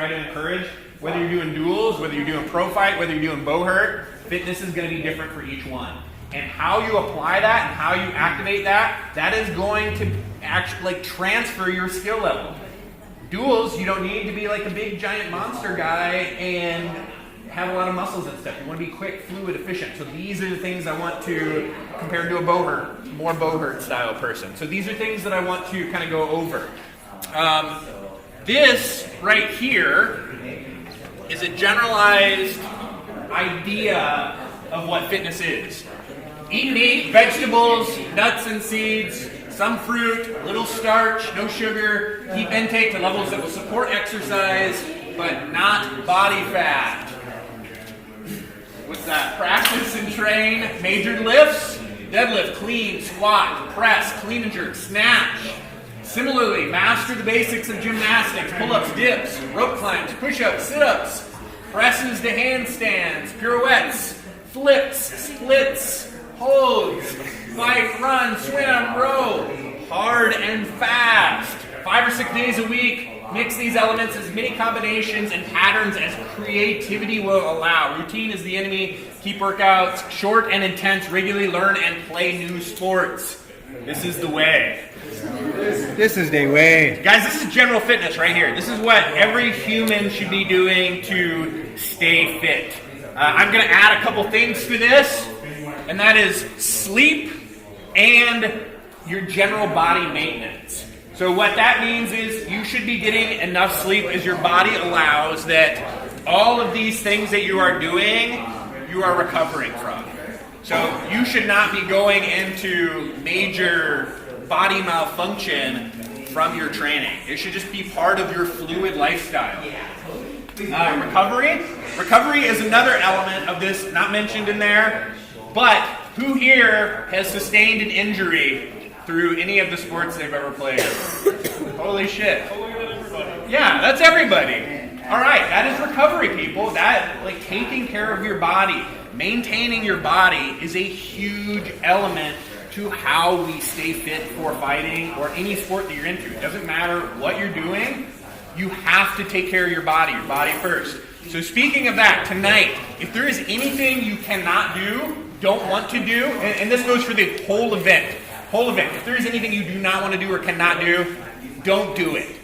try to encourage, whether you're doing duels, whether you're doing pro fight, whether you're doing bow hurt, fitness is going to be different for each one. And how you apply that and how you activate that, that is going to actually transfer your skill level. Duels, you don't need to be like a big giant monster guy and have a lot of muscles and stuff. You want to be quick, fluid, efficient. So these are the things I want to compare to a bow hurt, more bow hurt style person. So these are things that I want to kind of go over. This right here is a generalized idea of what fitness is. Eat meat, vegetables, nuts and seeds, some fruit, little starch, no sugar, keep intake to levels that will support exercise, but not body fat. What's that? Practice and train major lifts, deadlift, clean, squat, press, clean and jerk, snatch. Similarly, master the basics of gymnastics, pull-ups, dips, rope climbs, push-ups, sit-ups, presses to handstands, pirouettes, flips, splits, holds, fight, run, swim, row, hard and fast. 5 or 6 days a week, mix these elements as many combinations and patterns as creativity will allow. Routine is the enemy. Keep workouts short and intense. Regularly learn and play new sports. This is the way. This is the way. Guys, this is general fitness right here. This is what every human should be doing to stay fit. I'm going to add a couple things to this, and that is sleep and your general body maintenance. So what that means is you should be getting enough sleep as your body allows, that all of these things that you are doing, you are recovering from. So you should not be going into major body malfunction from your training. It should just be part of your fluid lifestyle. Recovery is another element of this, not mentioned in there, but who here has sustained an injury through any of the sports they've ever played? Holy shit. Yeah, that's everybody. All right, that is recovery, people. That, like, taking care of your body, maintaining your body is a huge element to how we stay fit for fighting or any sport that you're into. It doesn't matter what you're doing, you have to take care of your body first. So speaking of that, tonight, if there is anything you cannot do, don't want to do, and this goes for the whole event, if there is anything you do not want to do or cannot do, don't do it.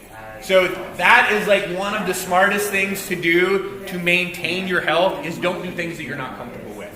So that is like one of the smartest things to do to maintain your health, is don't do things that you're not comfortable with.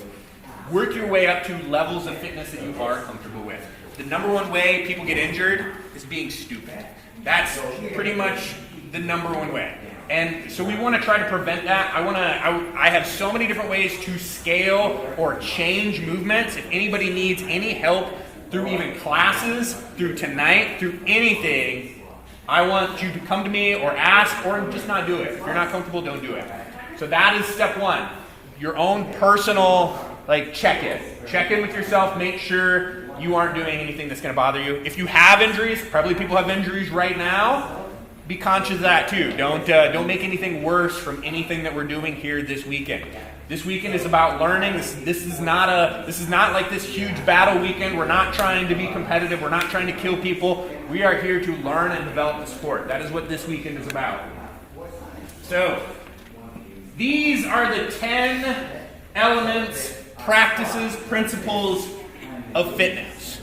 Work your way up to levels of fitness that you are comfortable with. The number one way people get injured is being stupid. That's pretty much the number one way. And so we want to try to prevent that. I have so many different ways to scale or change movements. If anybody needs any help through even classes, through tonight, through anything, I want you to come to me or ask, or just not do it. If you're not comfortable, don't do it. So that is step one. Your own personal, check-in. Check in with yourself. Make sure you aren't doing anything that's going to bother you. If you have injuries, probably people have injuries right now, be conscious of that too. Don't make anything worse from anything that we're doing here this weekend. This weekend is about learning. This is not like this huge battle weekend. We're not trying to be competitive. We're not trying to kill people. We are here to learn and develop the sport. That is what this weekend is about. So these are the 10 elements, practices, principles of fitness.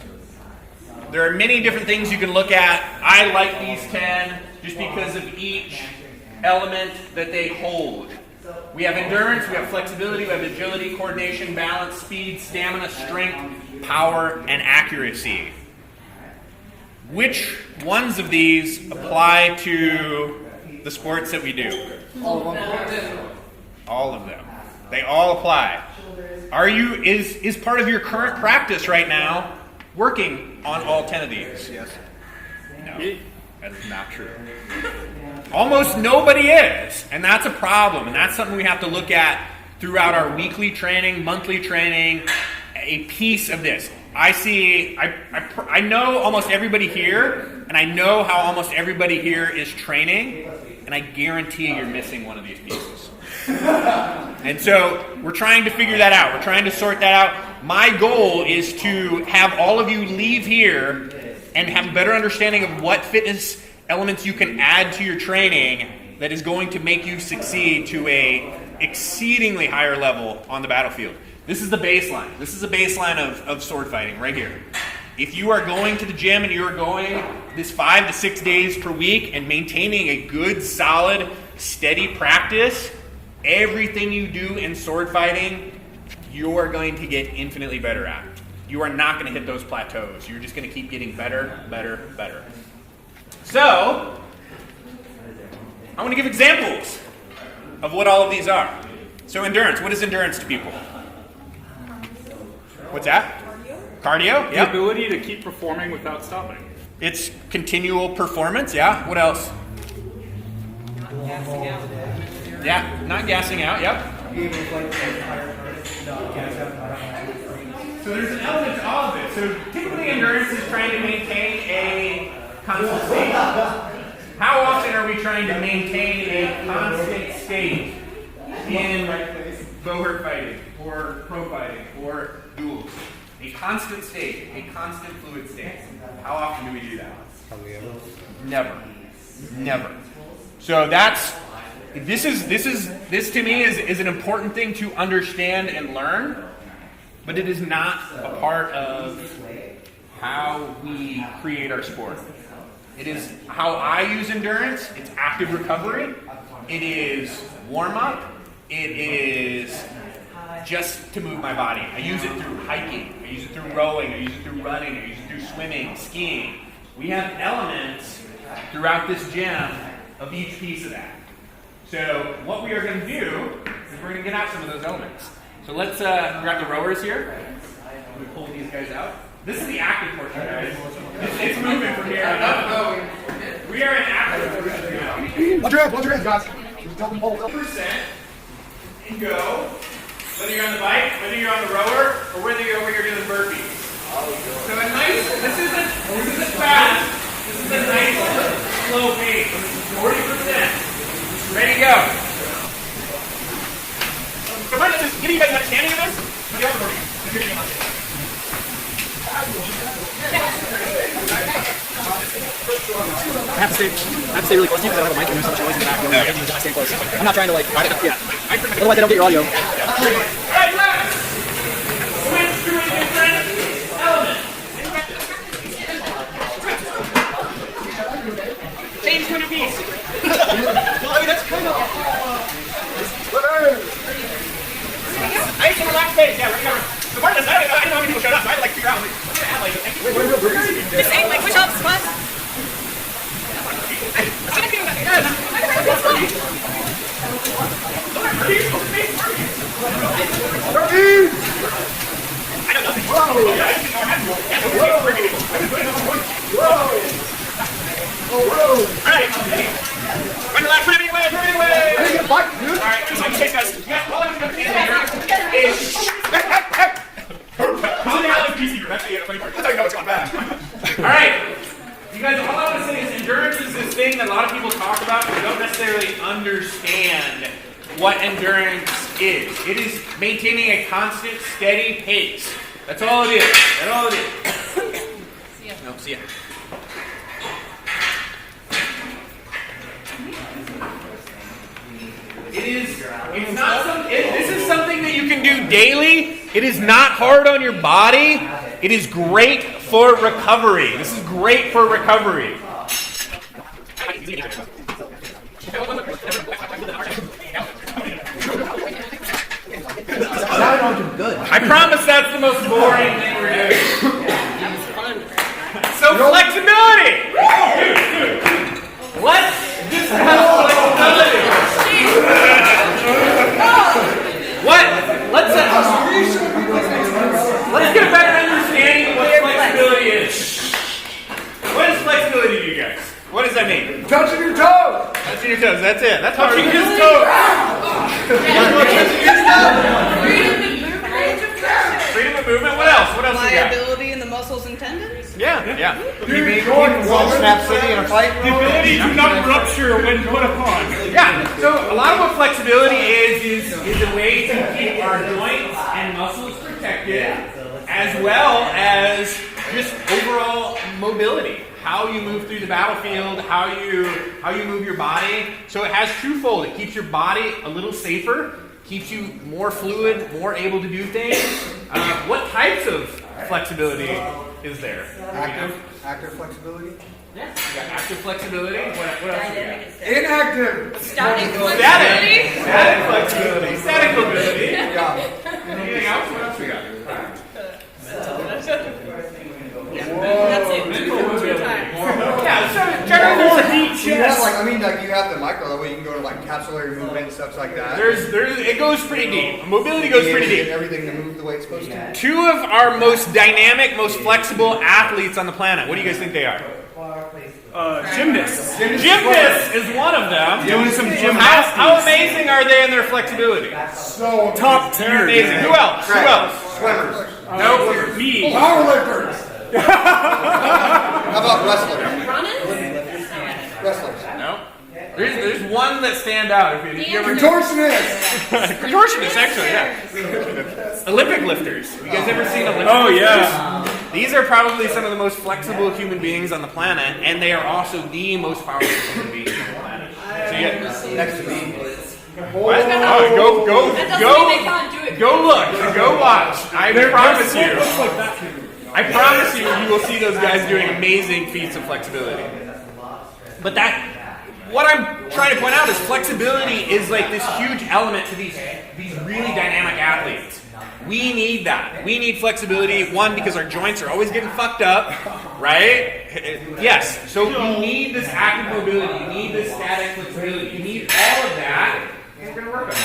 There are many different things you can look at. I like these 10 just because of each element that they hold. We have endurance, we have flexibility, we have agility, coordination, balance, speed, stamina, strength, power, and accuracy. Which ones of these apply to the sports that we do? All of them. All of them. They all apply. Is part of your current practice right now working on all 10 of these? Yes. No, that is not true. Almost nobody is, and that's a problem, and that's something we have to look at throughout our weekly training, monthly training, a piece of this. I know almost everybody here, and I know how almost everybody here is training, and I guarantee you're missing one of these pieces. And so we're trying to figure that out. We're trying to sort that out. My goal is to have all of you leave here and have a better understanding of what fitness elements you can add to your training that is going to make you succeed to a exceedingly higher level on the battlefield. This is the baseline. This is a baseline of sword fighting right here. If you are going to the gym and you are going this 5 to 6 days per week and maintaining a good, solid, steady practice, everything you do in sword fighting, you are going to get infinitely better at. You are not going to hit those plateaus. You're just going to keep getting better, better, better. So, I want to give examples of what all of these are. So endurance. What is endurance to people? What's that? Cardio? The ability to keep performing without stopping. It's continual performance, yeah. What else? Yeah, not gassing out, yep. So there's an element to all of this. So typically endurance is trying to maintain a constant state. How often are we trying to maintain a constant state in bowhurt fighting, or pro fighting, or duels? A constant state, a constant fluid state. How often do we do that? Never. Never. So this to me is an important thing to understand and learn, but it is not a part of how we create our sport. It is how I use endurance. It's active recovery. It is warm-up. It is just to move my body. I use it through hiking. I use it through rowing. I use it through running. I use it through swimming, skiing. We have elements throughout this gym of each piece of that. So what we are going to do is we're going to get out some of those elements. So let's grab the rowers here. We pull these guys out. This is the active portion, guys. It's moving from here on up. We are in active portion now. Watch your head, guys. 100% and go. Whether you're on the bike, whether you're on the rower, or whether you're over here doing burpees. So a nice, this isn't fast. This is a nice, slow pace. 40%. Ready to go. So if I just give you guys an understanding of this, I have to stay really close to you because I don't have a mic and there's so much noise in the back. I need to stay close. I'm not trying to yeah. Otherwise I don't get your audio. Alright, left. Switch to a different element. Change to a new piece. Well, I mean, that's kind of... Nice and relaxed pace, yeah, we're gonna... The part of this, I didn't know how many people showed up, so I had to figure out, Just saying, push-ups, squats. Alright, run your left, put it away! Alright, so you take us. All I'm going to do here is... That's the funny part. That's how you know it's gone fast. Alright, you guys, all I want to say is endurance is this thing that a lot of people talk about but don't necessarily understand what endurance is. It is maintaining a constant, steady pace. That's all it is. That's all it is. See ya. No, see ya. This is something that you can do daily. It is not hard on your body. It is great for recovery. This is great for recovery. I promise that's the most boring thing we're doing. So flexibility. Dude. Let's discuss flexibility. What? Let's get a better understanding of what flexibility is. What is flexibility to you guys? What does that mean? Touching your toes. Touching your toes. That's it. That's touching his toes. Freedom of movement. What else? What else you got? Liability in the muscles and tendons. Yeah. You mean Snap City in a fight? The ability to not rupture when put upon. Yeah. So a lot of what flexibility is a way to keep our joints and muscles protected, as well as just overall mobility. How how you move through the battlefield, how you move your body. So it has twofold. It keeps your body a little safer, keeps you more fluid, more able to do things. What types of flexibility is there? Active flexibility. Yeah. You got active flexibility. What else do you got? Inactive. Static flexibility. Static flexibility. Static mobility. Yeah. Anything else? What else we got? That's it. Mental mobility. Times. Yeah, so generally there's a deep You have chest. you have the micro, that way you can go to like capsular movement and stuff like that. It goes pretty deep. Mobility goes pretty deep. Everything to move the way it's supposed to. Two of our most dynamic, most flexible athletes on the planet. What do you guys think they are? Gymnasts. Gymnasts is one of them. Doing some How gymnastics. amazing are they in their flexibility? So Top They're tier. amazing. Who else? Who else? Swimmers. Nope. Me. Powerlifters. How about wrestlers? Running? Wrestlers. No. There's one that stand out. If you ever Contortionists. contortionists, actually, yeah. Olympic lifters. You guys ever seen Olympic Oh, lifters? yeah. These are probably some of the most flexible human beings on the planet, and they are also the most powerful human beings on the planet. So you get Next to me. what? Oh, That doesn't mean they can't do it. go look, go watch. I promise you. Looks like that too. I promise you, you will see those guys doing amazing feats of flexibility. But what I'm trying to point out is flexibility is like this huge element to these really dynamic athletes. We need that. We need flexibility, one, because our joints are always getting fucked up, right? Yes, so you need this active mobility, you need this static flexibility, you need all of that, and we're going to work on it.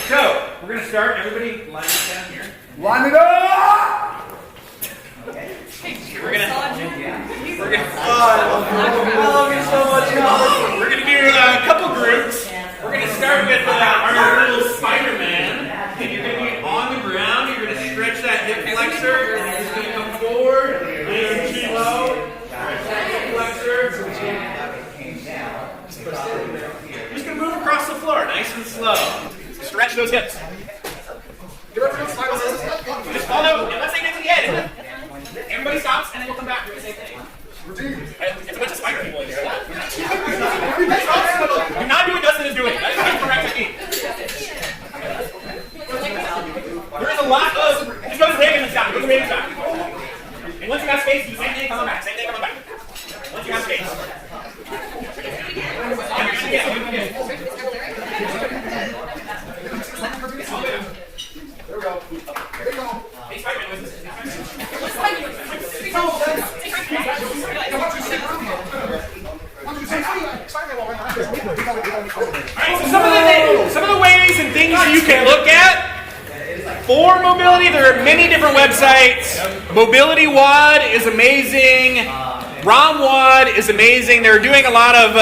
So, we're going to start, everybody line up down here. Line it up! We're gonna do a couple groups. We're gonna start with our little Spider-Man, and you're gonna be on the ground. You're gonna stretch that hip flexor. You're just gonna come forward, nice and slow. Stretch that hip flexor. You're just gonna move across the floor, nice and slow. Stretch those hips. Just follow. Let's take it to the end. Everybody stops, and then we'll come back and do the same thing. It's a bunch of spider people in here. Do not do what Dustin is doing. That is not correct technique. There is a lot of... Just go to the ring and then stop. Go to the ring and stop. And once you have space, do the same thing, come on back. Same thing, come on back. Once you have space. There we go. There you go. Hey, Spider-Man, what's this? Alright, so some of the ways and things you can look at for mobility, there are many different websites. Mobility WOD is amazing. ROM WOD is amazing. They're doing a lot of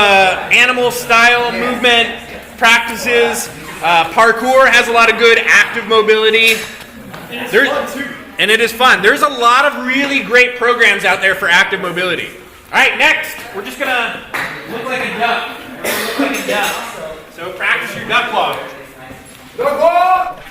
animal style movement practices. Parkour has a lot of good active mobility. And it is fun. There's a lot of really great programs out there for active mobility. All right, next, we're just going to look like a duck. We're going to look like a duck. So practice your duck walk. Duck walk!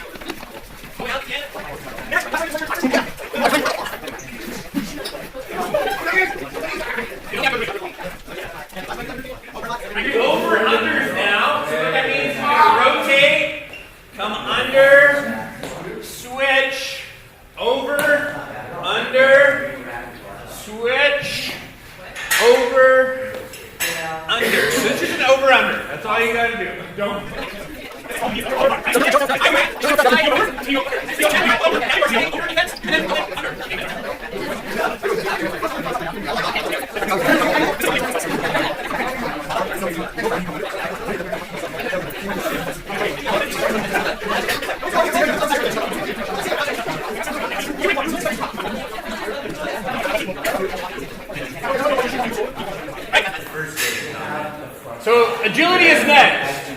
I do over unders now. So what that means is you rotate, come under, switch, over, under, switch, over, under. So it's just an over under. That's all you gotta do. Don't. So agility is next.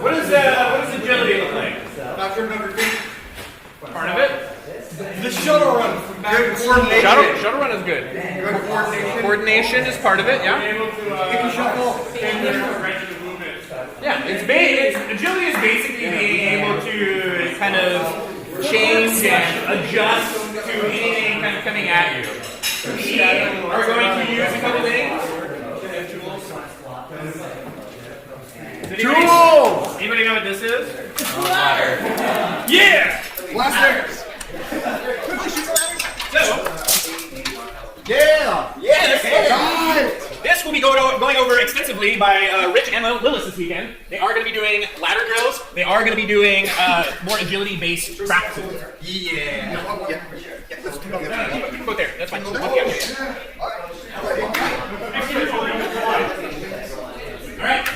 What does agility look like? Part of it. The shuttle run from back to coordination. Shuttle run is good. Good coordination. Coordination is part of it. Yeah. Yeah. Agility is basically being able to kind of change and adjust to anything kind of coming at you. We are going to use a couple things. Tools! Anybody know what this is? Yeah! Blasters! So, Yeah! this will be going over extensively by Rich and Lillis this weekend. They are going to be doing ladder drills. They are going to be doing more agility-based practices. Yeah. You can go there. That's fine. All right.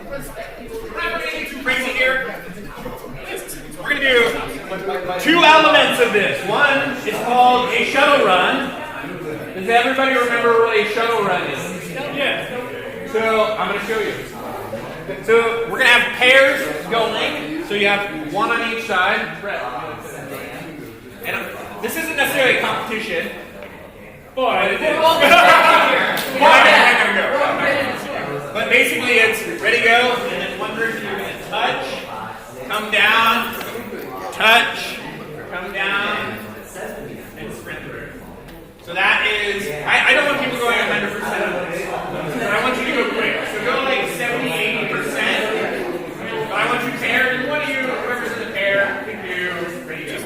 We're not going to get too crazy here. We're going to do two elements of this. One is called a shuttle run. Does everybody remember what a shuttle run is? Yeah. So I'm going to show you. So we're going to have pairs going. So you have one on each side. And this isn't necessarily a competition. But it is. But basically it's ready, go, and then one person you're going to touch, come down, touch, come down, and sprint through. So that is, I don't want people going 100% of this, but I want you to go quick. So go like 70, 80%. But I want you to pair, and one of you, whoever's in the pair, pick you, ready, go.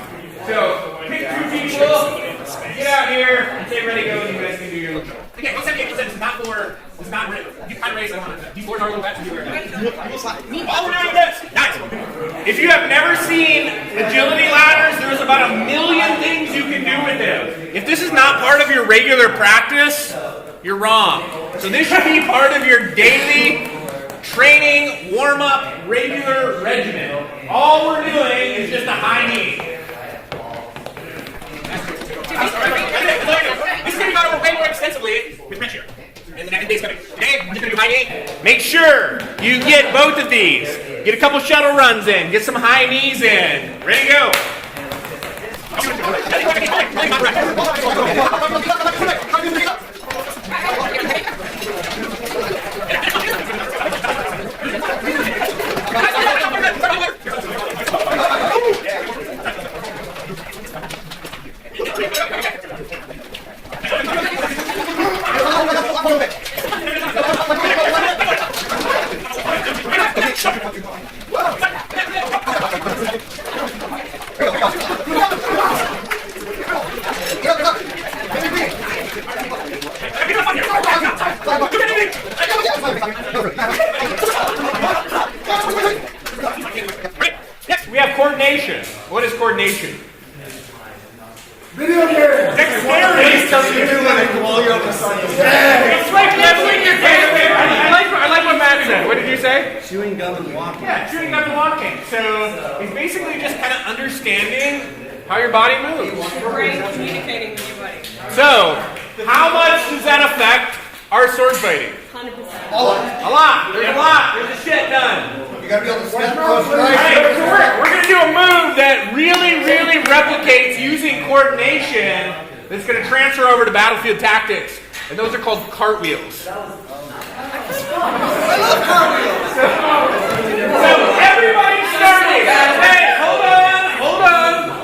So pick two people, get out here, and say ready, go, and you guys can do your little. Again, go 78% is not for, it's not real. You kind of raise, I don't want to. D4 are a little bit to do it. Oh, we're doing this. Nice. If you have never seen agility ladders, there's about 1 million things you can do with them. If this is not part of your regular practice, you're wrong. So this should be part of your daily training, warm-up, regular regimen. All we're doing is just a high knee. This is going to be going way more extensively with Rich here. And the next day's coming. Today, we're just going to do high knee. Make sure you get both of these. Get a couple shuttle runs in. Get some high knees in. Ready to go. Next, we have coordination. What is coordination? Video game! Dexterity. Something you do when they blow you up in something. It's like leveling your game. I like what Matt said. What did you say? Chewing gum and walking. Yeah, chewing gum and walking. So it's basically just kind of understanding how your body moves. Your brain communicating with your body. So, how much does that affect our sword fighting? 100%. A lot. There's a lot. There's a shit done. You gotta be able to step close to Alright, so we're going to do a move that really replicates using coordination that's going to transfer over to battlefield tactics. And those are called cartwheels. I love cartwheels. So everybody starting. Hey, hold on.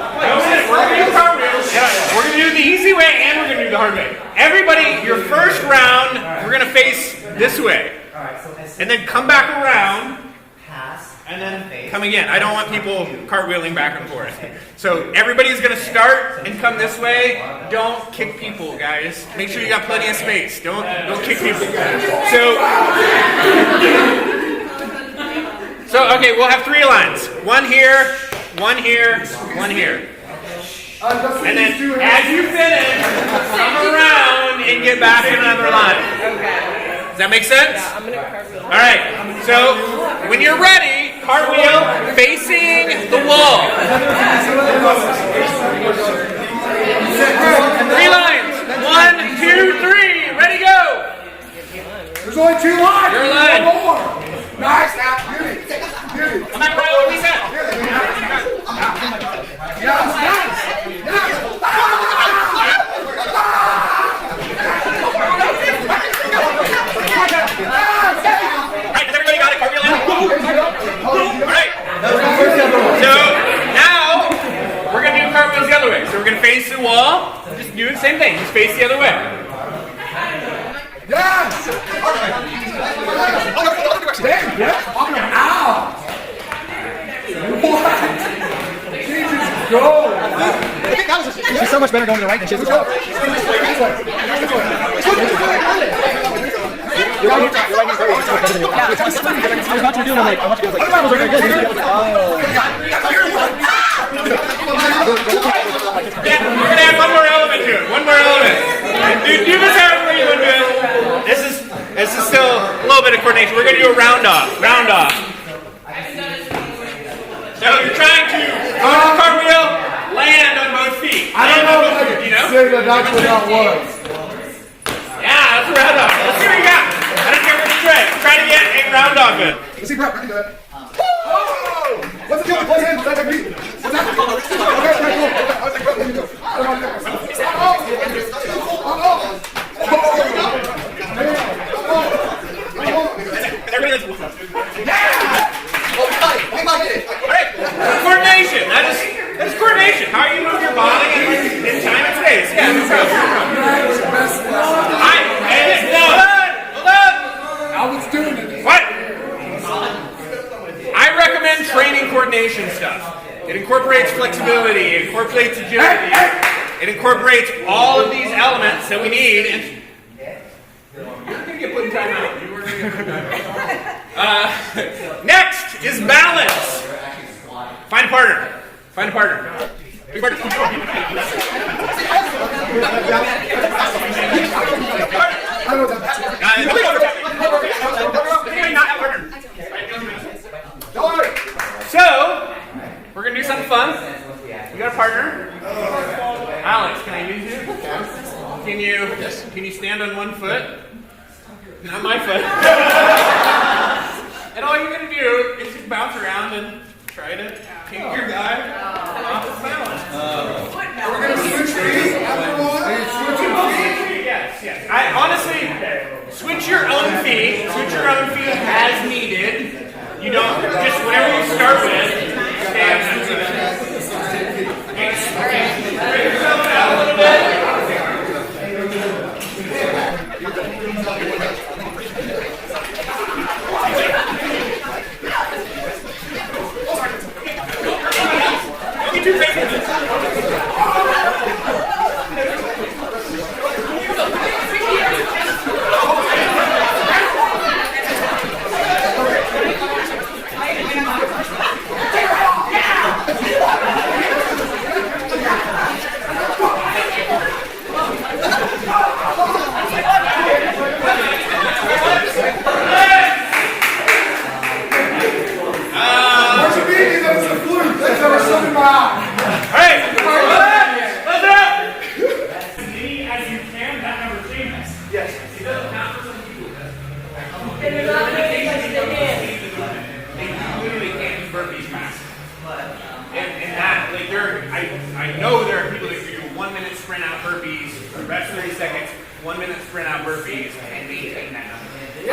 We're going to do cartwheels. We're going to do the easy way and we're going to do the hard way. Everybody, your first round, we're going to face this way. And then come back around. And then come again. I don't want people cartwheeling back and forth. So everybody's going to start and come this way. Don't kick people, guys. Make sure you got plenty of space. Don't kick people. So okay, we'll have 3 lines. One here, one here, one here. And then as you finish, come around and get back in another line. Does that make sense? I'm going to cartwheel. All right. So when you're ready, cartwheel facing the wall. 3 lines. 1, 2, 3. Ready, go. There's only 2 lines. Your line. One more. Nice. Beauty. Come back around, reset. Alright, has everybody got it? Cartwheel in? Alright. So now we're gonna do cartwheels face the other way. Yes! Damn, yeah. Ow! What? Jesus, go! She's so much better going to the right than she is to the left. You're right, I was watching you do it, I'm like, I watched you, I was like, that was very good. Yeah, we're gonna add one more element to it. One more element. Do this however you want to do it. This is still a little bit of coordination. We're gonna do a round off. Round off. So you're trying to go to the cartwheel, land on both feet. I don't know if I You know? can say that that's what that was. Yeah, that's a round off. Let's see what you got. I don't care what you try. Try to get a round off in. Let's see, Brett, we can do it. Oh! What's the deal with play hands? That's like me. What's that? Okay, cool. I was like, Brett, let me do it. I don't know. Alright, coordination. That is coordination. How you move your body in time and space. Yeah, no problem. Hold on. I was doing it. What? I recommend training coordination stuff. It incorporates flexibility, it incorporates agility, it incorporates all of these elements that we need. And you're going to get put in time out. You were going to get put in time out. Next is balance. Find a partner. Find a partner. Big partner. So, we're going to do something fun. You got a partner? Alex, can I use you? Can you stand on one foot? Not my foot. And all you're going to do is just bounce around and try to kick your guy off his balance. We're going to switch feet, everyone. Are you switching feet? Yes. I honestly, switch your own feet. Switch your own feet as needed. You don't, just whatever you start with, stand with it. Spread yourself out a little bit. Don't get too crazy with this. Hey! Let's up! As many as you can, that number changes. Yes. It doesn't count for some people. They literally can't do burpees fast. And that, like, I know there are people that can do 1 minute sprint out burpees, rest 30 seconds, 1 minute sprint out burpees, and maintain that number. I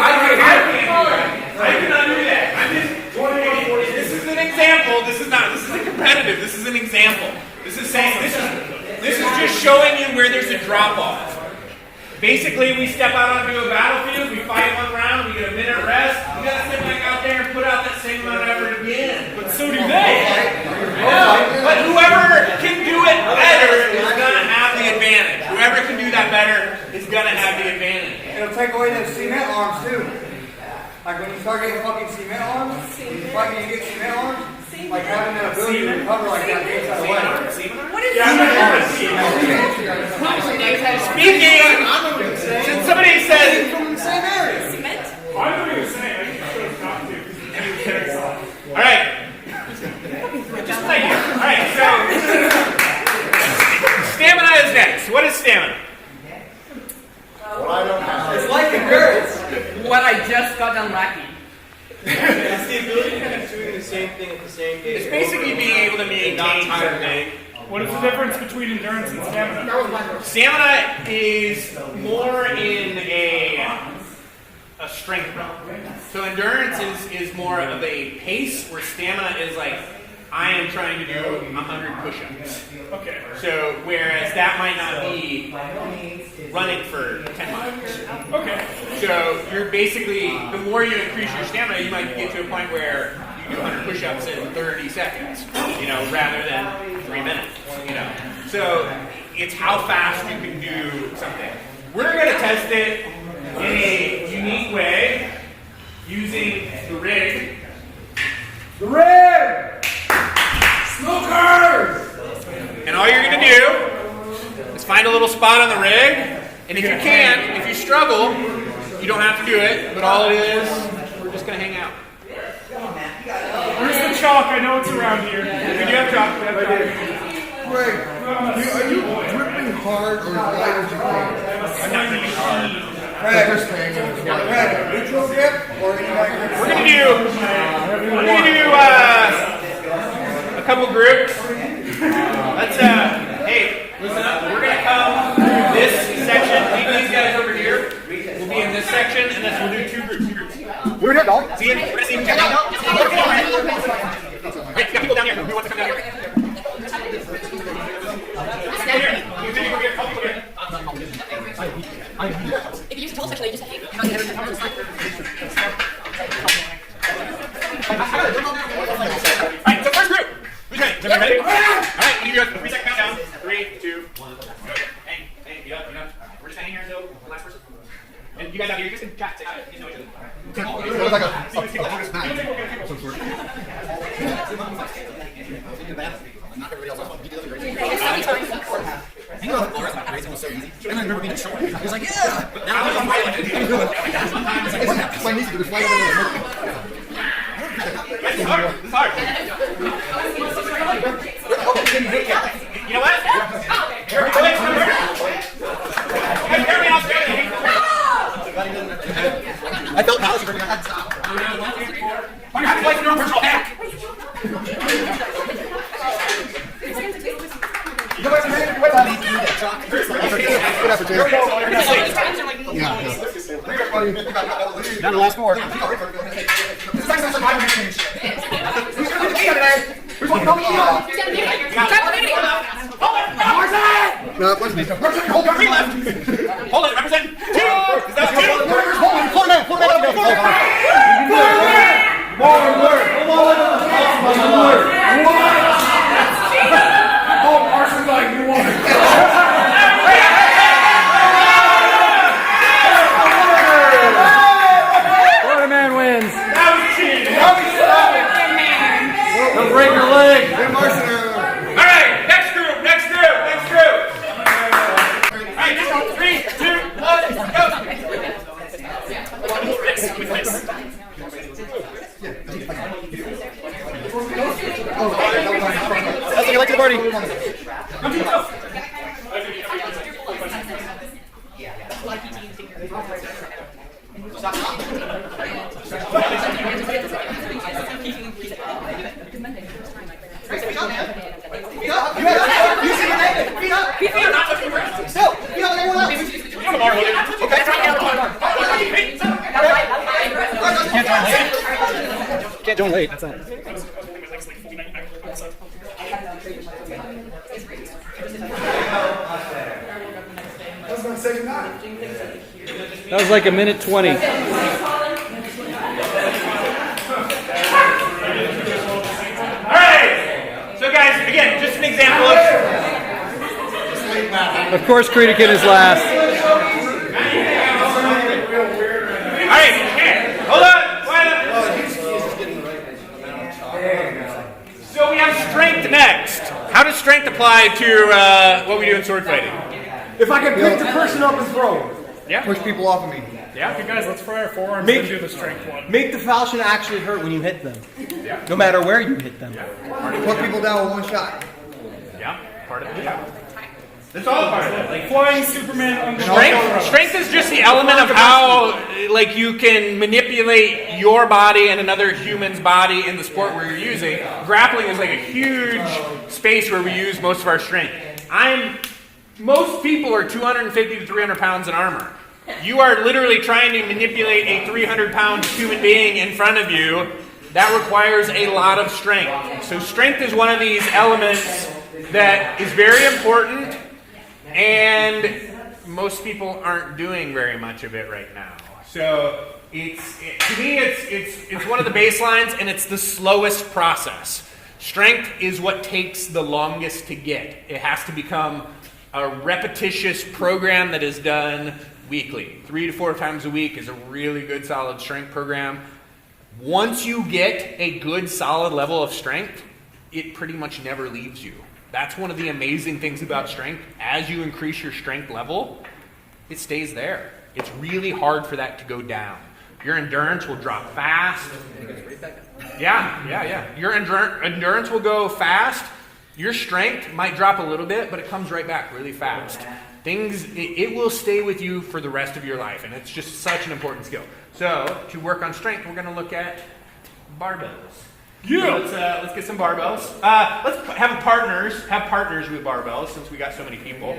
cannot do that. I'm just. This is an example. This isn't competitive. This is an example. This is saying this is just showing you where there's a drop off. Basically, we step out onto a battlefield, we fight one round, we get a minute rest, we gotta step back out there and put out that same amount of effort again. But so do they. But whoever can do it better is gonna have the advantage. Whoever can do that better is gonna have the advantage. It'll take away those cement arms too. Like when you start getting fucking cement arms, you get cement arms, like having the ability to recover like that takes that away. What is Speaking, since somebody said From the same area. cement? I'm doing the same. I just chose not to because it carries off. all right. Just play here. All right, so stamina is next. What is stamina? It's like endurance. What I just got done lacking. It's the ability to kind of doing the same thing at the same game. It's basically being able to maintain something. What is the difference between endurance and stamina? Stamina is more in a strength realm. So endurance is more of a pace, where stamina is like, I am trying to do 100 push-ups. Okay. So, whereas that might not be running for 10 miles. Okay. So, you're basically, the more you increase your stamina, you might get to a point where you do 100 push-ups in 30 seconds, rather than 3 minutes, So, it's how fast you can do something. We're going to test it in a unique way using the rig. The rig! Smokers! And all you're going to do is find a little spot on the rig, and if you can, if you struggle, you don't have to do it, but all it is, we're just going to hang out. Where's the chalk? I know it's around here. We do have chalk. Greg, are you gripping hard or as light as you can? I'm not gripping hard. Fred, neutral grip or any like grip? We're going to do a couple groups. Let's, hey, listen up. We're going to come through this section. Leave these guys over here. We'll be in this section, and then we'll do two groups. We're here, dog. See it? We're going to see it. Hey, you got people down here. Who wants to come down here? If you use the tool section, you just say, hey, Alright, so first group. Who's ready? Is everybody ready? Alright, you do a 3 second countdown. 3, 2, 1. Hey, get up. We're just hanging here until the last person. And you guys out here, you just can chat. Say hi. You know each other. It was like a bonus match. Not everybody else. You did great. You know, the rest of my grazing was so easy. And I remember being short. He was like, yeah! But now I'm like, my knees are flying over there. This is hard. You know what? I felt Alice bringing my head. Why do you have to play your own personal hack? Down to the last 4. Hold it, represent 2! Is that 2? Florida man wins. That was cheating. Don't break your leg. Alright, next group. Alright, just go. 3, 2, 1, go! That's like the party. Can't join late. That's not. That was like a minute 20. Alright! So guys, again, just an example of... Of course, Creedican is last. Alright, okay, hold on, So we have strength next. How does strength apply to what we do in sword fighting? If I can pick the person up and throw, Yeah? Push people off of me. Yeah? Okay, guys, let's fry our forearms and do the strength one. Make the falchion actually hurt when you hit them. No matter where you hit them. Put people down with one shot. Yeah, part of it. Yeah. That's all part of it. Like, Flying Superman on the strength is just the element of how you can manipulate your body and another human's body in the sport where you're using. Grappling is like a huge space where we use most of our strength. Most people are 250 to 300 pounds in armor. You are literally trying to manipulate a 300-pound human being in front of you that requires a lot of strength. So strength is one of these elements that is very important, and most people aren't doing very much of it right now. So to me, it's one of the baselines, and it's the slowest process. Strength is what takes the longest to get. It has to become a repetitious program that is done weekly. 3 to 4 times a week is a really good, solid strength program. Once you get a good, solid level of strength, it pretty much never leaves you. That's one of the amazing things about strength. As you increase your strength level, it stays there. It's really hard for that to go down. Your endurance will drop fast. Yeah. Your endurance will go fast. Your strength might drop a little bit, but it comes right back really fast. It will stay with you for the rest of your life, and it's just such an important skill. So, to work on strength, we're going to look at barbells. Yeah. So let's get some barbells. Let's have partners with barbells, since we got so many people.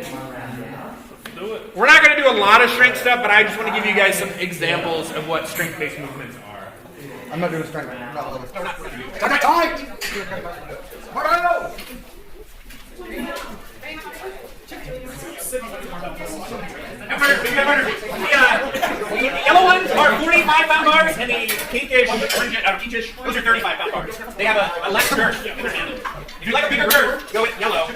Do it. We're not going to do a lot of strength stuff, but I just want to give you guys some examples of what strength-based movements are. I'm not doing strength. I'm not doing No, not really. Barbell! The yellow ones are 45-pound bars, and the pinkish, those are 35-pound bars. They have a less girth in their handle. If you like a bigger girth, go with yellow.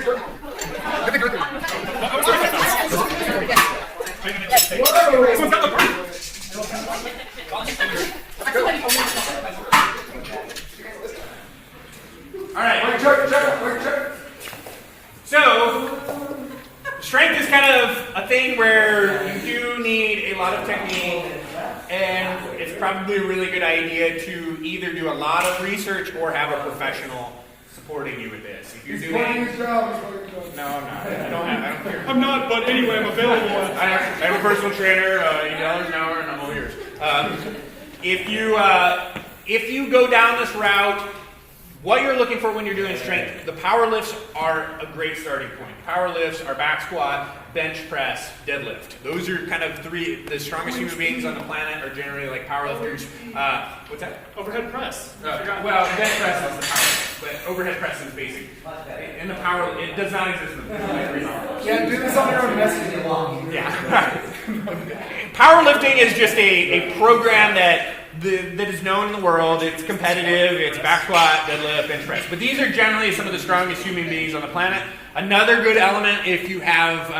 All right. So, strength is kind of a thing where you do need a lot of technique, and it's probably a really good idea to either do a lot of research or have a professional supporting you with this. If you're doing... No, I'm not. I don't care. I'm not, but anyway, I'm available. I have a personal trainer, $8 an hour, and I'm all yours. If you go down this route, what you're looking for when you're doing strength, the power lifts are a great starting point. Power lifts are back squat, bench press, deadlift. Those are kind of the strongest human beings on the planet are generally like power lifters. What's that? Overhead press. Well, bench press is the power lift, but overhead press is basic. And the power, it does not exist in the Yeah, do this on your own message. Yeah. Powerlifting is just a program that is known in the world. It's competitive. It's back squat, deadlift, bench press. But these are generally some of the strongest human beings on the planet. Another good element, if you have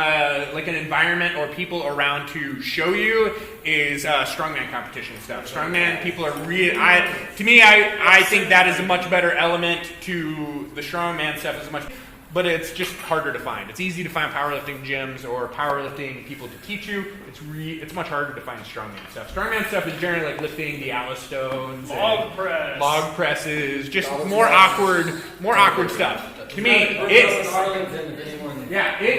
like an environment or people around to show you, is strongman competition stuff. Strongman people are really. To me, I think that is a much better element to the strongman stuff. But it's just harder to find. It's easy to find powerlifting gyms or powerlifting people to teach you. It's much harder to find strongman stuff. Strongman stuff is generally like lifting the Alice stones, log presses, just more awkward stuff. To me, it's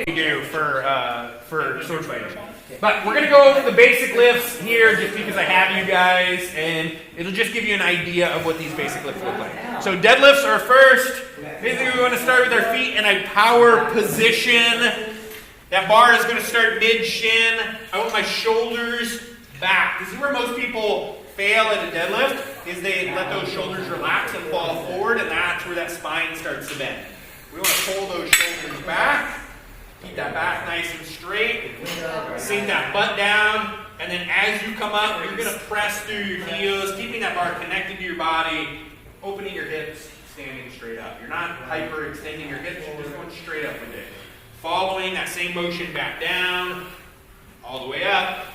we do for sword fighting. But we're going to go over the basic lifts here just because I have you guys, and it'll just give you an idea of what these basic lifts look like. So deadlifts are first. Basically, we want to start with our feet in a power position. That bar is going to start mid-shin. I want my shoulders back. This is where most people fail at a deadlift, is they let those shoulders relax and fall forward, and that's where that spine starts to bend. We want to pull those shoulders back. Keep that back nice and straight. Sink that butt down. And then as you come up, you're going to press through your heels, keeping that bar connected to your body, opening your hips, standing straight up. You're not hyper-extending your hips, you're just going straight up with it. Following that same motion back down, all the way up,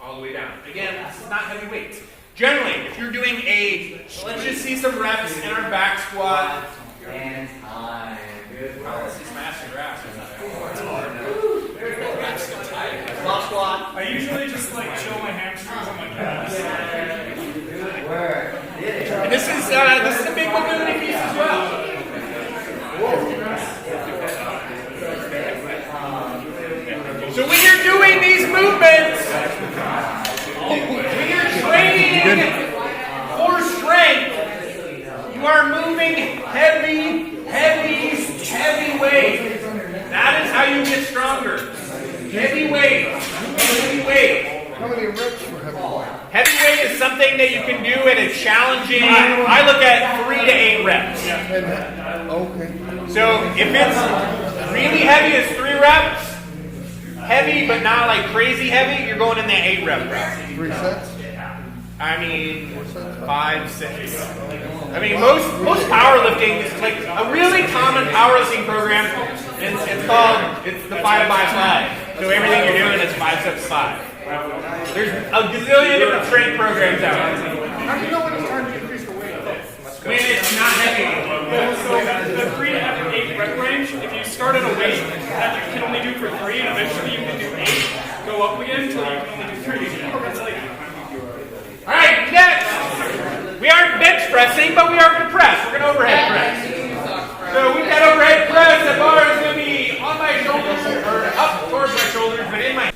all the way down. Again, this is not heavy weights. Generally, if you're doing let's just see some reps in our back squat. And time. Good. Let's see some ass and grass. Lock squat. I usually just like chill my hamstrings on my calves. And this is a big mobility piece as well. So when you're doing these movements, when you're training for strength, you are moving heavy weight. That is how you get stronger. Heavy weight. How many reps for heavy weight? Heavyweight is something that you can do at a challenging, I look at 3 to 8 reps. So if it's really heavy, it's 3 reps. Heavy, but not like crazy heavy, you're going in the 8 rep route. 3 sets? I mean, 5, 6. I mean, most powerlifting is like a really common powerlifting program. It's the 5x5. So everything you're doing is 5 sets 5. There's a gazillion different strength programs out there. How do you know when it's time to increase the weight? When it's not heavy. So the 3 to 8 rep range, if you start at a weight that you can only do for 3 and eventually you can do 8, go up again until you can only do 3 again. That's like, Alright, next! We aren't bench pressing, but we are going to press. We're going to overhead press. So we've got overhead press. The bar is going to be on my shoulders, or up towards my shoulders, but in my...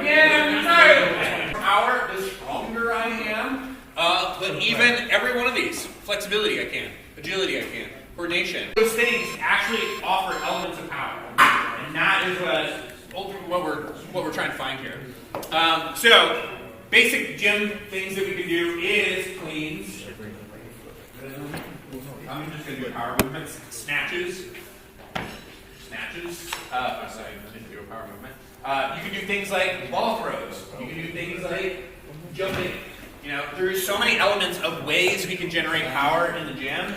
Yeah, sorry. Power, the stronger I am. But even every one of these, flexibility I can, agility I can, coordination. Those things actually offer elements of power. And that is what we're trying to find here. So, basic gym things that we can do is cleans. I'm just going to do power movements. Snatches. Sorry, I didn't do a power movement. You can do things like ball throws. You can do things like jumping. You know, there's so many elements of ways we can generate power in the gym.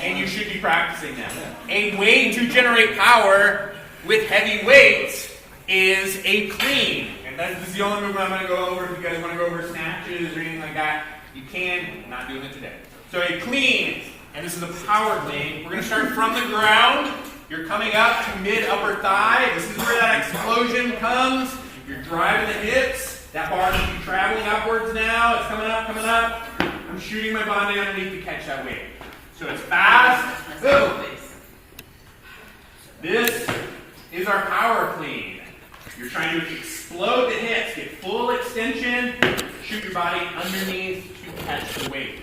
And you should be practicing them. A way to generate power with heavy weights is a clean. And this is the only movement I'm going to go over. If you guys want to go over snatches or anything like that, you can. I'm not doing it today. So a clean, and this is a power clean. We're going to start from the ground. You're coming up to mid-upper thigh. This is where that explosion comes. You're driving the hips. That bar should be traveling upwards now. It's coming up, coming up. I'm shooting my body underneath to catch that weight. So it's fast. Boom. This is our power clean. You're trying to explode the hips, get full extension, shoot your body underneath to catch the weight.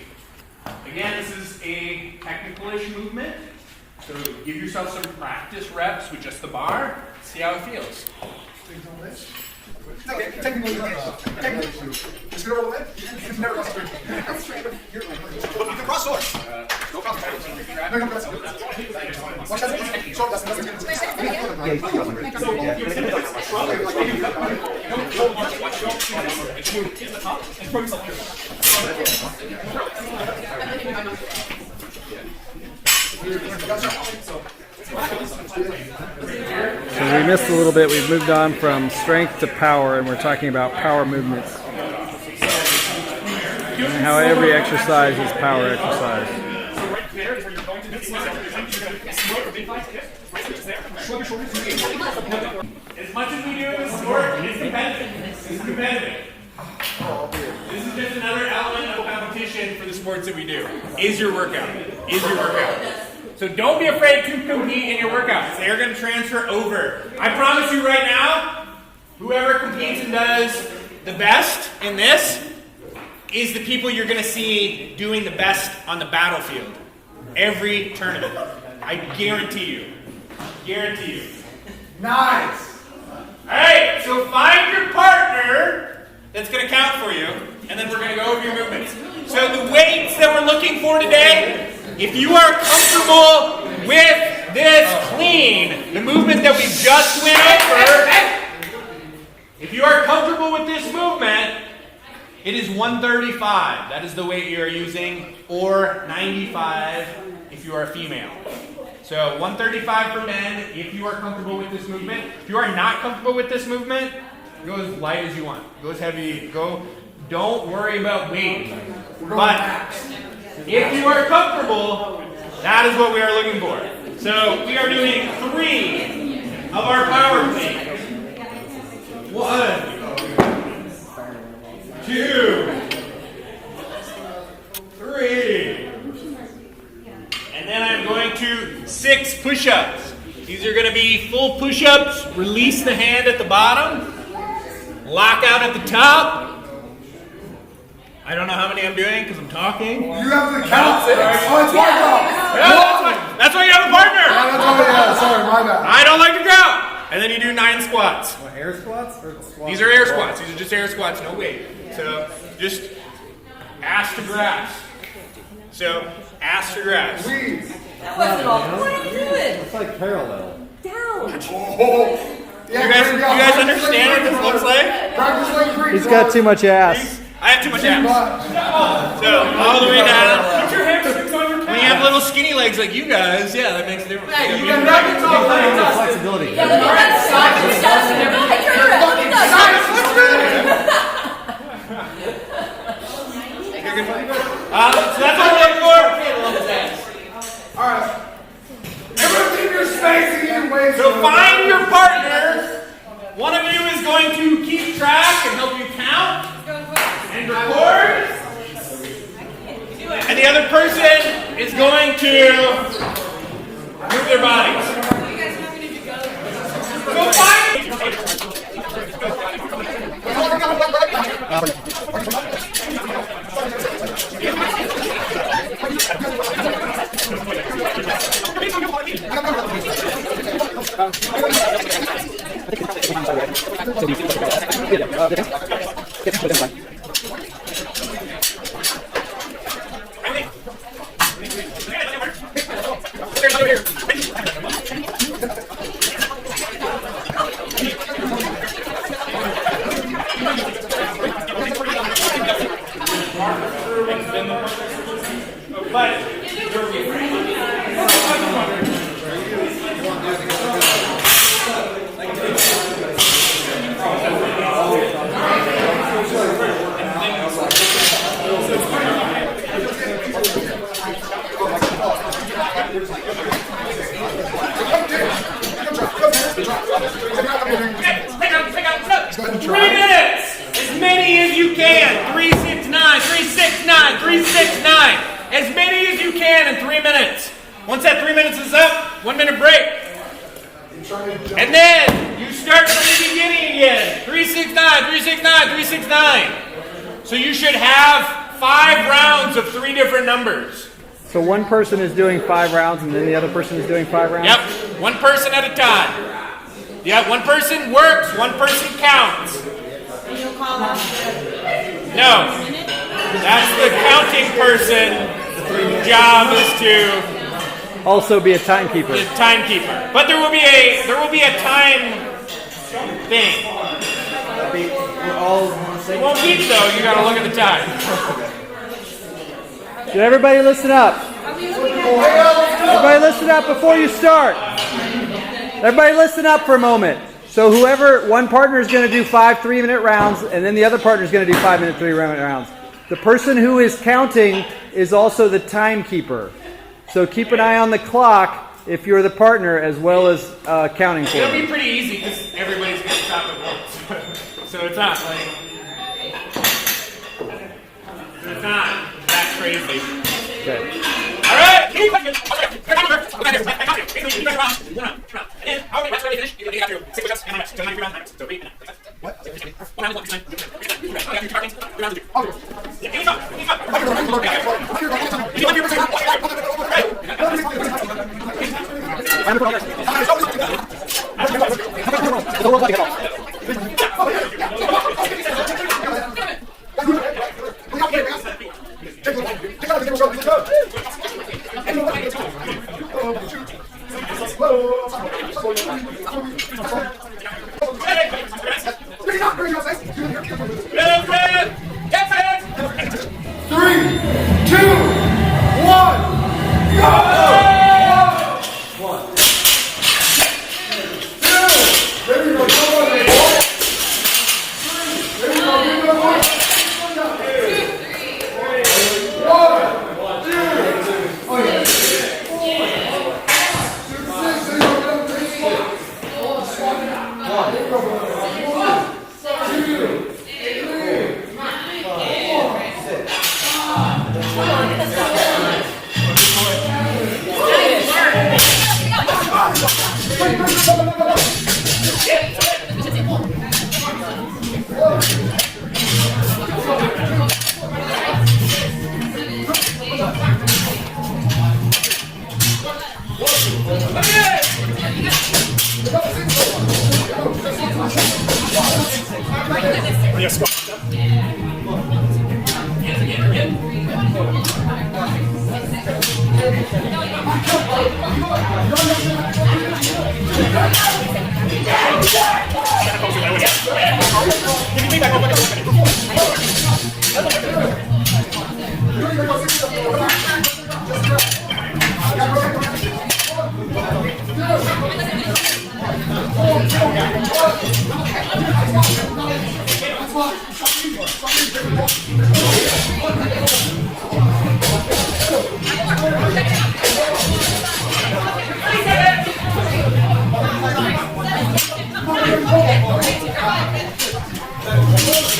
Again, this is a technical-ish movement. So give yourself some practice reps with just the bar. See how it feels. Technically, just go over the leg. It's never cross the street. You can cross swords. No cross swords. No cross swords. Watch that. Short distance. So we missed a little bit. We've moved on from strength to power, and we're talking about power movements. And how every exercise is power exercise. As much as we do in sport, it's competitive. It's competitive. This is just another element of competition for the sports that we do. Is your workout. Is your workout. So don't be afraid to compete in your workouts. They're going to transfer over. I promise you right now, whoever competes and does the best in this is the people you're going to see doing the best on the battlefield. Every tournament. I guarantee you. Guarantee you. Nice. Alright, so find your partner that's going to count for you, and then we're going to go over your movements. So the weights that we're looking for today, if you are comfortable with this clean, the movement that we just went over, if you are comfortable with this movement, it is 135. That is the weight you are using, or 95 if you are a female. So 135 for men if you are comfortable with this movement. If you are not comfortable with this movement, go as light as you want. Go as heavy. Go. Don't worry about weight. But if you are comfortable, that is what we are looking for. So we are doing 3 of our power cleans. 1, 2, 3. And then I'm going to 6 push-ups. These are going to be full push-ups. Release the hand at the bottom. Lock out at the top. I don't know how many I'm doing because I'm talking. You have to count it. Oh, it's my job. Yeah, that's why you have a partner. Sorry, my bad. I don't like to count. And then you do 9 squats. Air squats or squats? These are air squats. These are just air squats, no weight. So just ass to grass. So ass to grass. That wasn't all. What are you doing? It's like parallel. Down. You guys understand what this looks like? He's got too much ass. I have too much abs. So all the way down. Put your hamstrings on your When you have little skinny legs like you guys, yeah, that makes a difference. You got nothing to flexibility. Yeah, look at that side. Look at So that's what we're looking for. Alright. Everyone keep your space and ways. So find your partner. One of you is going to keep track and help you count and record. And the other person is going to move their bodies. So find. As many as you can in 3 minutes. Once that 3 minutes is up, 1 minute break. And then you start from the beginning again. 369, 369, 369. So you should have 5 rounds of 3 different numbers. So one person is doing 5 rounds and then the other person is doing 5 rounds? Yep, one person at a time. Yeah, one person works, one person counts. You'll call out No, that's the counting person. Whose job is to also be a timekeeper. The timekeeper. But there will be a time thing. It won't beat though. You got to look at the time. Should everybody listen up? Everybody listen up before you start. Everybody listen up for a moment. So one partner is going to do 5 3-minute rounds, and then the other partner is going to do 5-minute 3-minute rounds. The person who is counting is also the timekeeper. So keep an eye on the clock if you're the partner as well as counting for It'll you. be pretty easy because everybody's going to stop at once. So it's not like it's not that crazy. Okay. All right.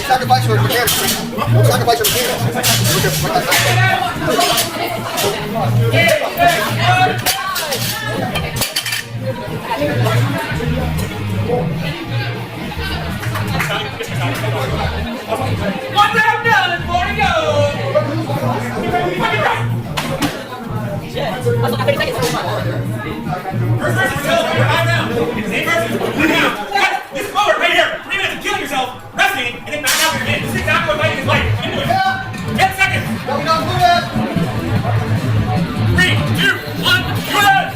Sacrifice your mechanics. Sacrifice your One round done, 4 to go. First person to kill your high round. Same person. Guys, this is forward right here. 3 minutes of killing yourself, resting, and then back out your hand. This is not going to fight his life. You can do it. 10 seconds. 3, 2, 1, go ahead.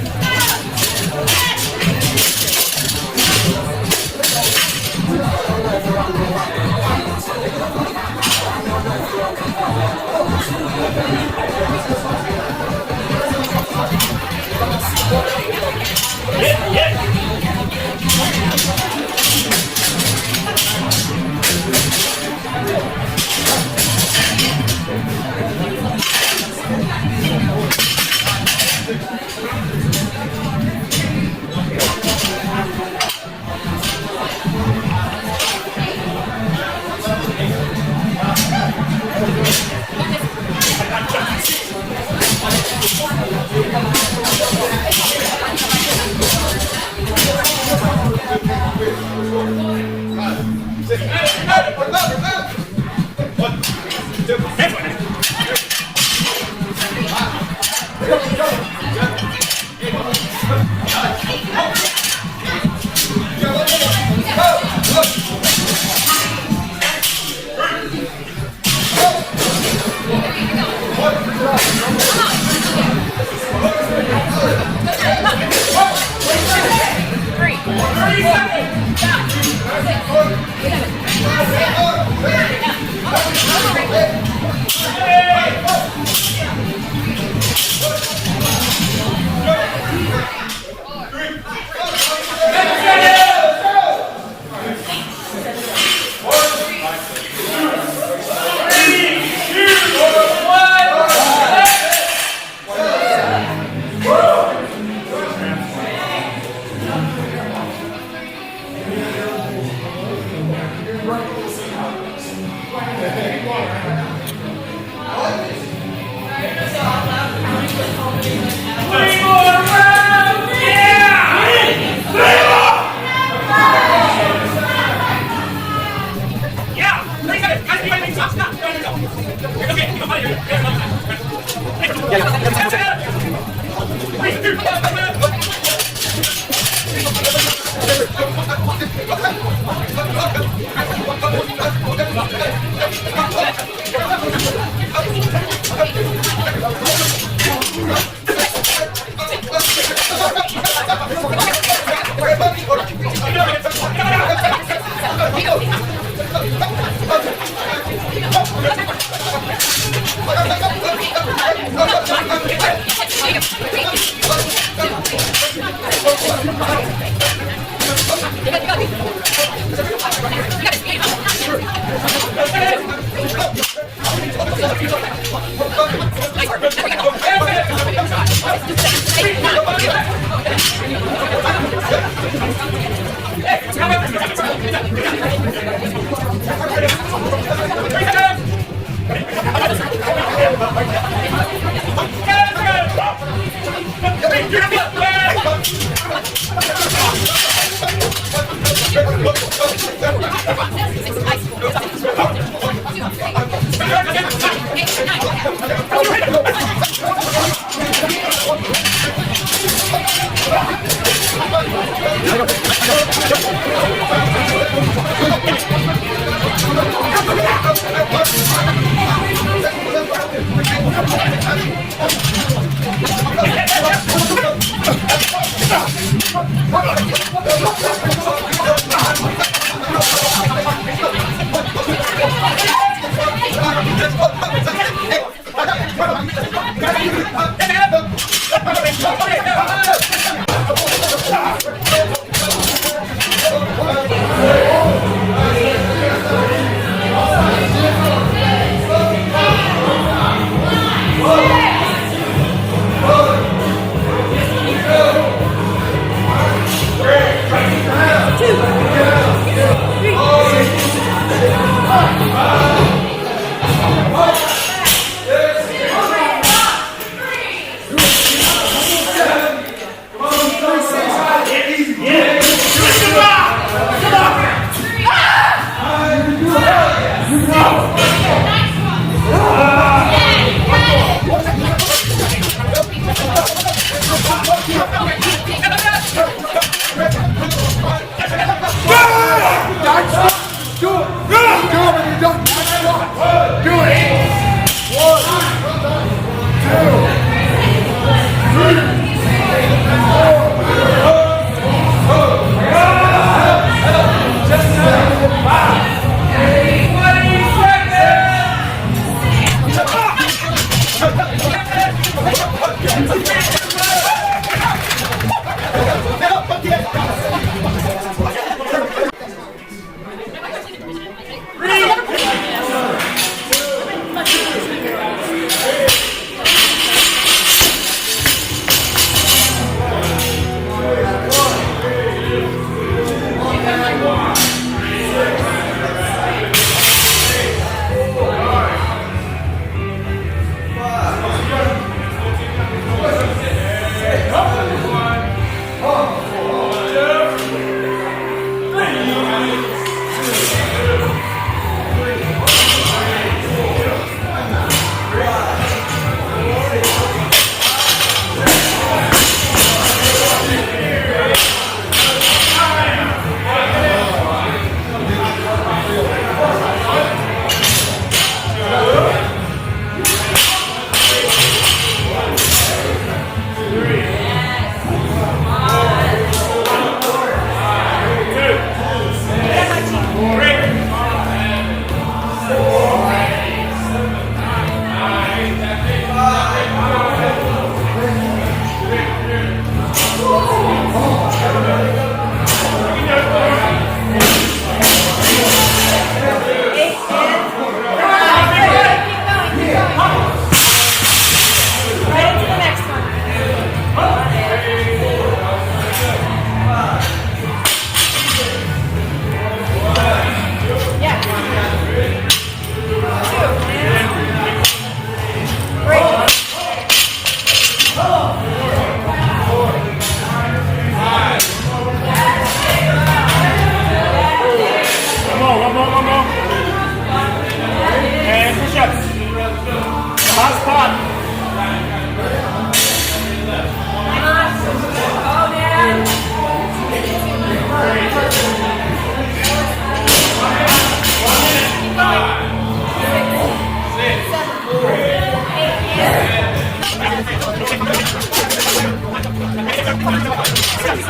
There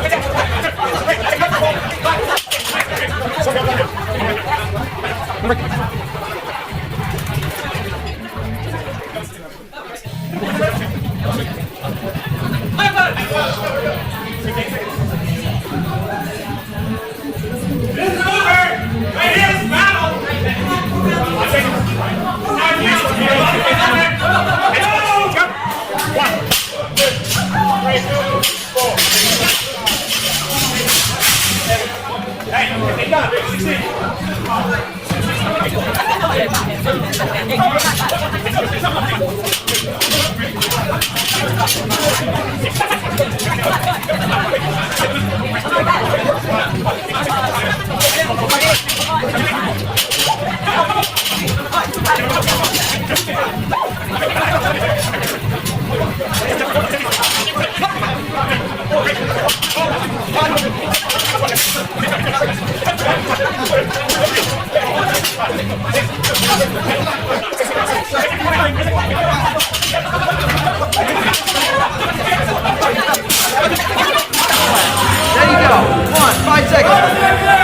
you go. 1, 5 seconds.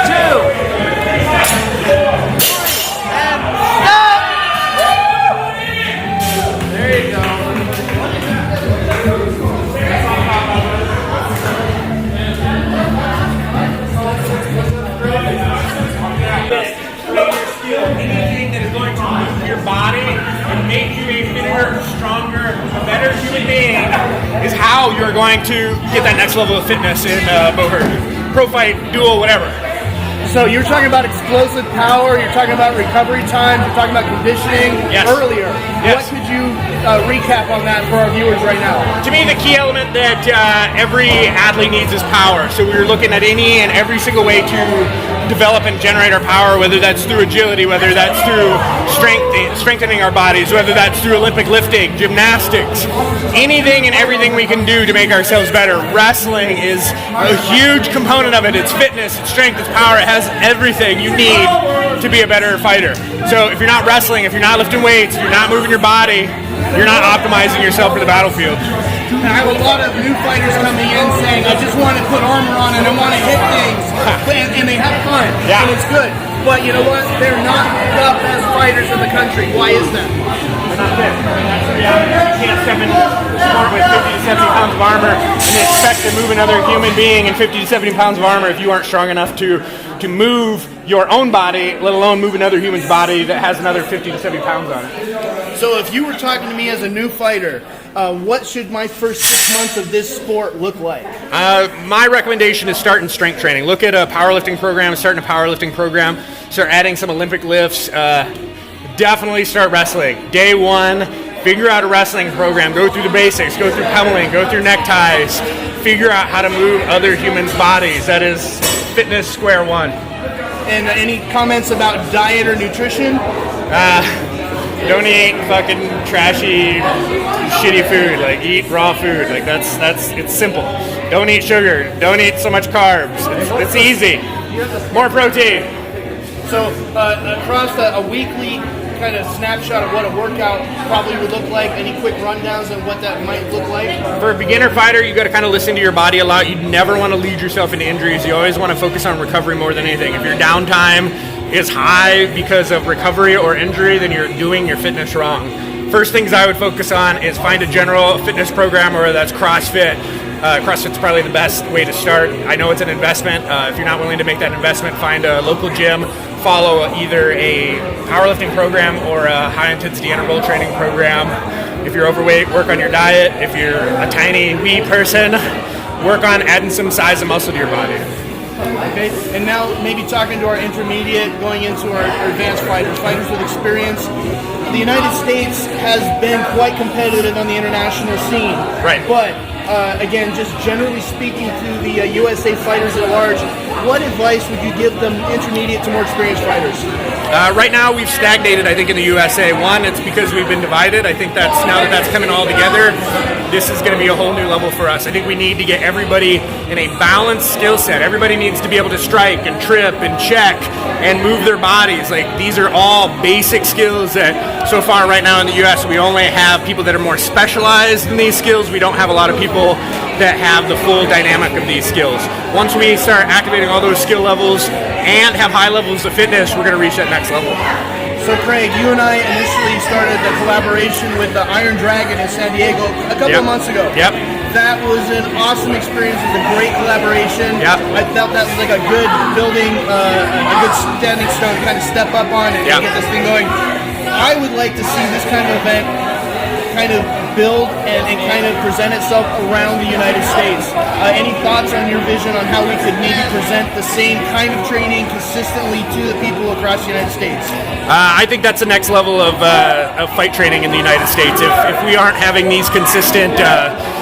2. And stop. There you go. Anything that is going to move your body and make you a fitter, stronger, a better human being is how you're going to get that next level of fitness in both pro fight, duel, whatever. So you're talking about explosive power, you're talking about recovery times, you're talking about conditioning earlier. Yes. What could you recap on that for our viewers right now? To me, the key element that every athlete needs is power. So we're looking at any and every single way to develop and generate our power, whether that's through agility, whether that's through strengthening our bodies, whether that's through Olympic lifting, gymnastics, anything and everything we can do to make ourselves better. Wrestling is a huge component of it. It's fitness, it's strength, it's power. It has everything you need to be a better fighter. So if you're not wrestling, if you're not lifting weights, if you're not moving your body, you're not optimizing yourself for the battlefield. And I have a lot of new fighters coming in saying, I just want to put armor on and I want to hit things. And they have fun. Yeah. And it's good. But you know what? They're not the best fighters in the country. Why is that? They're not fit. That's the reality. You can't step into the sport with 50 to 70 pounds of armor and expect to move another human being in 50 to 70 pounds of armor if you aren't strong enough to move your own body, let alone move another human's body that has another 50 to 70 pounds on it. So if you were talking to me as a new fighter, what should my first 6 months of this sport look like? My recommendation is starting strength training. Look at a powerlifting program, starting a powerlifting program, start adding some Olympic lifts. Definitely start wrestling. Day one, figure out a wrestling program, go through the basics, go through pummeling, go through neckties, figure out how to move other humans' bodies. That is fitness square one. And any comments about diet or nutrition? Don't eat fucking trashy, shitty food. Like, eat raw food. Like, that's it's simple. Don't eat sugar. Don't eat so much carbs. It's easy. More protein. So across a weekly kind of snapshot of what a workout probably would look like, any quick rundowns on what that might look like? For a beginner fighter, you got to kind of listen to your body a lot. You never want to lead yourself into injuries. You always want to focus on recovery more than anything. If your downtime is high because of recovery or injury, then you're doing your fitness wrong. First things I would focus on is find a general fitness program, or that's CrossFit. CrossFit's probably the best way to start. I know it's an investment. If you're not willing to make that investment, find a local gym, follow either a powerlifting program or a high-intensity interval training program. If you're overweight, work on your diet. If you're a tiny, wee person, work on adding some size and muscle to your body. Okay, and now maybe talking to our intermediate, going into our advanced fighters with experience. The United States has been quite competitive on the international scene. Right. But again, just generally speaking to the USA fighters at large, what advice would you give them intermediate to more experienced fighters? Right now we've stagnated, I think, in the USA. One, it's because we've been divided. I think that's now that that's coming all together, this is going to be a whole new level for us. I think we need to get everybody in a balanced skill set. Everybody needs to be able to strike and trip and check and move their bodies. Like, these are all basic skills that so far right now in the U.S. we only have people that are more specialized in these skills. We don't have a lot of people that have the full dynamic of these skills. Once we start activating all those skill levels and have high levels of fitness, we're going to reach that next level. So Craig, you and I initially started the collaboration with the Iron Dragon in San Diego a couple of months ago. Yep. That was an awesome experience. It was a great collaboration. Yep. I felt that was like a good building, a good standing stone to kind of step up on and get this thing going. I would like to see this kind of event kind of build and kind of present itself around the United States. Any thoughts on your vision on how we could maybe present the same kind of training consistently to the people across the United States? I think that's the next level of fight training in the United States. If we aren't having these consistent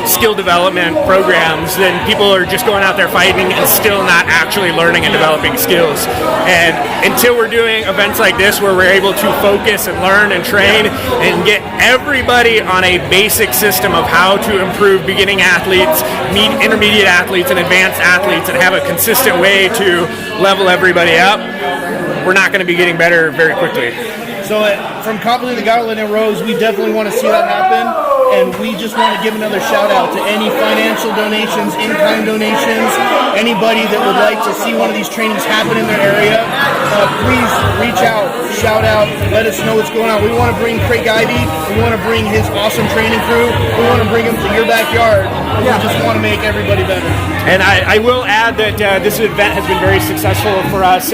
skill development programs, then people are just going out there fighting and still not actually learning and developing skills. And until we're doing events like this where we're able to focus and learn and train and get everybody on a basic system of how to improve beginning athletes, intermediate athletes, and advanced athletes, and have a consistent way to level everybody up, we're not going to be getting better very quickly. So from Company the Gauntlet and Rose, we definitely want to see that happen, and we just want to give another shout out to any financial donations, in-kind donations, anybody that would like to see one of these trainings happen in their area. Please reach out, shout out, let us know what's going on. We want to bring Craig Ivey, we want to bring his awesome training crew, we want to bring them to your backyard, and we just want to make everybody better. And I will add that this event has been very successful for us.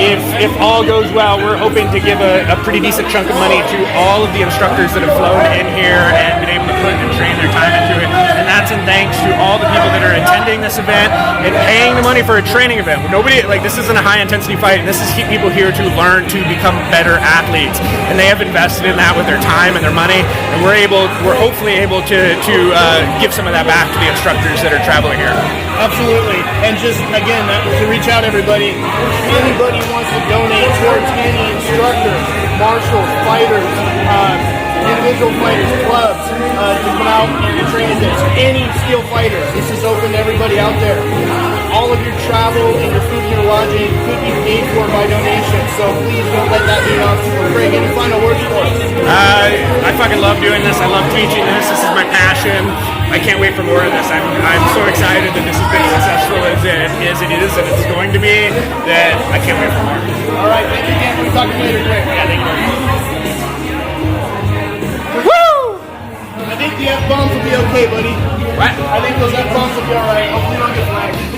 If all goes well, we're hoping to give a pretty decent chunk of money to all of the instructors that have flown in here and been able to put and train their time into it. And that's in thanks to all the people that are attending this event and paying the money for a training event. Nobody, like, this isn't a high intensity fight, and this is people here to learn to become better athletes. And they have invested in that with their time and their money, and we're hopefully able to give some of that back to the instructors that are traveling here. Absolutely. And just, again, to reach out everybody, anybody who wants to donate towards any instructor, marshals, fighters, individual fighters, clubs, to come out and train at this. Any steel fighters, this is open to everybody out there. All of your travel and your food and your lodging could be paid for by donation, so please don't let that be an obstacle. Craig, any final words for us? I fucking love doing this. I love teaching this. This is my passion. I can't wait for more of this. I'm so excited that this has been as successful as it is and it's going to be, that I can't wait for more. All right, thank you again. We'll talk to you later, Craig. Yeah, thank you. Woo! I think the F-bombs will be okay, buddy. What? I think those F-bombs will be alright. Hopefully you don't get flagged.